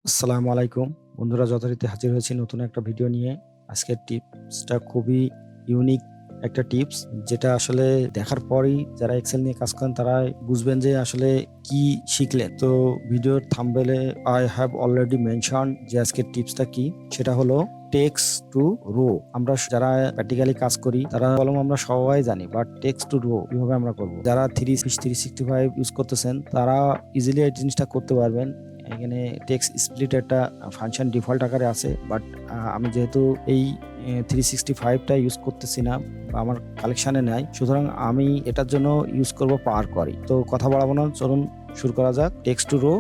আসসালামু আলাইকুম বন্ধুরা, যথারীতি হাজির হয়েছি নতুন একটা ভিডিও নিয়ে। আজকের টিপসটা খুবই ইউনিক একটা টিপস, যেটা আসলে দেখার পরেই যারা এক্সেল নিয়ে কাজ করেন তারা বুঝবেন যে আসলে কি শিখলেন। তো ভিডিওর থাম্বনেলে আই হ্যাভ অলরেডি মেনশন যে আজকের টিপসটা কি, সেটা হলো টেক্সট টু রো। আমরা যারা প্র্যাকটিক্যালি কাজ করি তারা কলম আমরা সবাই জানি, বাট টেক্সট টু রো কিভাবে আমরা করব। যারা 365 ইউজ করতেছেন তারা ইজিলি এই জিনিসটা করতে পারবেন। এখানে টেক্সট স্প্লিট একটা ফাংশন ডিফল্ট আকারে আছে, বাট আমি যেহেতু এই 365টা ইউজ করতেছি না বা আমার কালেকশানে নাই, সুতরাং আমি এটার জন্য ইউজ করব পাওয়ার কোয়ারি। তো কথা বাড়াবো না, চলুন শুরু করা যাক। Text to row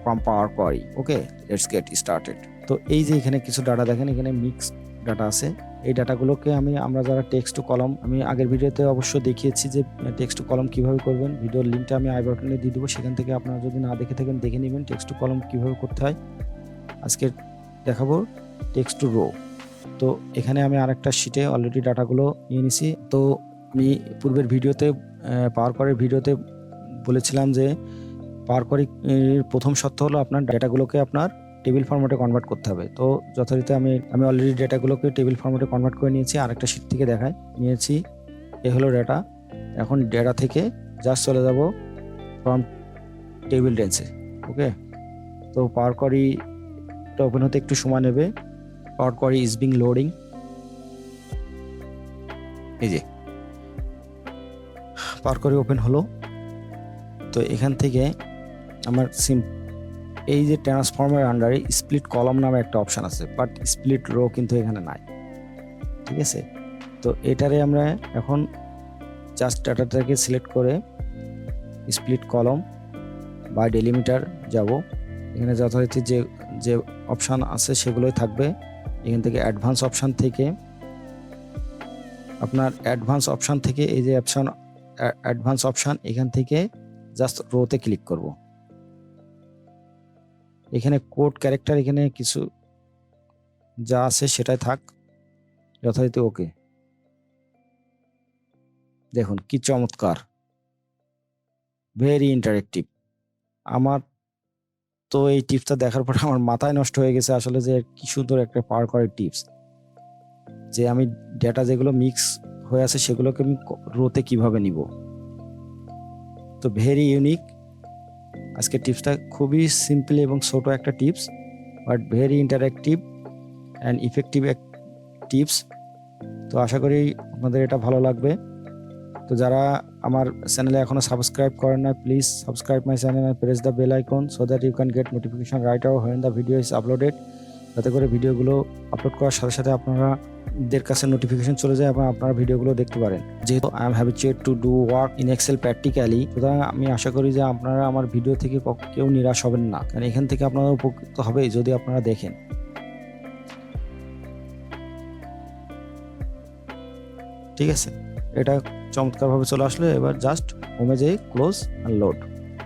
from power query. Okay, let's get started. তো এই যে এখানে কিছু ডাটা দেখেন, এখানে মিক্স ডাটা আছে। এই ডাটাগুলোকে আমরা যারা টেক্সট টু কলাম, আমি আগের ভিডিওতে অবশ্য দেখিয়েছি যে টেক্সট টু কলাম কিভাবে করবেন। ভিডিওর লিঙ্কটা আমি আই বাটনে দিয়ে দেবো, সেখান থেকে আপনারা যদি না দেখে থাকেন দেখে নেবেন টেক্সট টু কলাম কিভাবে করতে হয়। আজকে দেখাবো টেক্সট টু রো। তো এখানে আমি আরেকটা শিটে অলরেডি ডাটাগুলো নিয়ে নিছি। তো আমি পূর্বের ভিডিওতে পাওয়ার কোয়ারির ভিডিওতে বলেছিলাম যে পাওয়ার কোয়ারির প্রথম শর্ত হলো আপনার ডাটাগুলোকে আপনার টেবিল ফরম্যাটে কনভার্ট করতে হবে। তো যথারীতি আমি অলরেডি ডেটাগুলোকে টেবিল ফরম্যাটে কনভার্ট করে নিয়েছি। আরেকটা শিট থেকে নিয়েছি। এ হলো ডেটা। এখন ডেটা থেকে জাস্ট চলে যাব ফ্রম টেবিল রেঞ্জে। ওকে, তো পাওয়ার কোয়ারিটা ওপেন হতে একটু সময় নেবে। পাওয়ার কোয়ারি ইজ বিং লোডিং। এই যে পাওয়ার কোয়ারি ওপেন হলো। তো এখান থেকে আমার এই যে ট্রান্সফর্মের আন্ডারে স্প্লিট কলাম নামে একটা অপশান আছে, বাট স্প্লিট রো কিন্তু এখানে নাই। ঠিক আছে, তো এটারে আমরা এখন জাস্ট ডাটাটাকে সিলেক্ট করে স্প্লিট কলম বা ডেলিমিটার যাব। এখানে যথারীতি যে অপশান আছে সেগুলোই থাকবে। এখান থেকে অ্যাডভান্স অপশান থেকে এই যে অ্যাডভান্স অপশান, এখান থেকে জাস্ট রোতে ক্লিক করব। এখানে কোড ক্যারেক্টার এখানে কিছু যা আছে সেটাই থাক, যথারীতি ওকে। দেখুন কি চমৎকার, ভেরি ইন্টারেক্টিভ। আমার তো এই টিপসটা দেখার পর আমার মাথায় নষ্ট হয়ে গেছে আসলে যে কি সুন্দর একটা পাওয়ার কোয়ারি টিপস, যে আমি ডেটা যেগুলো মিক্স হয়ে আছে সেগুলোকে আমি রোতে কিভাবে নিব। তো ভেরি ইউনিক। আজকের টিপসটা খুবই সিম্পল এবং ছোট একটা tips, but very interactive and effective এক টিপস। তো আশা করি আপনাদের এটা ভালো লাগবে। তো যারা আমার চ্যানেলে এখনো সাবস্ক্রাইব করেন না, please subscribe my channel and press the bell icon so that you can get notification right away when the video is uploaded, যাতে করে ভিডিওগুলো আপলোড করার সাথে সাথে আপনাদের কাছে নোটিফিকেশন চলে যায় এবং আপনারা ভিডিওগুলো দেখতে পারেন। যেহেতু I am habituate to do work in Excel practically, সুতরাং আমি আশা করি যে আপনারা আমার ভিডিও থেকে কেউ নিরাশ হবেন না, কারণ এখান থেকে আপনারা উপকৃত হবে যদি আপনারা দেখেন। ঠিক আছে, এটা চমৎকারভাবে চলে আসলো। এবার জাস্ট হোমে যেয়ে ক্লোজ অ্যান্ড লোড।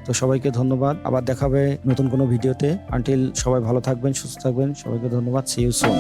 তো সবাইকে ধন্যবাদ, আবার দেখাবে নতুন কোনো ভিডিওতে। আনটিল সবাই ভালো থাকবেন, সুস্থ থাকবেন, সবাইকে ধন্যবাদ। See you soon.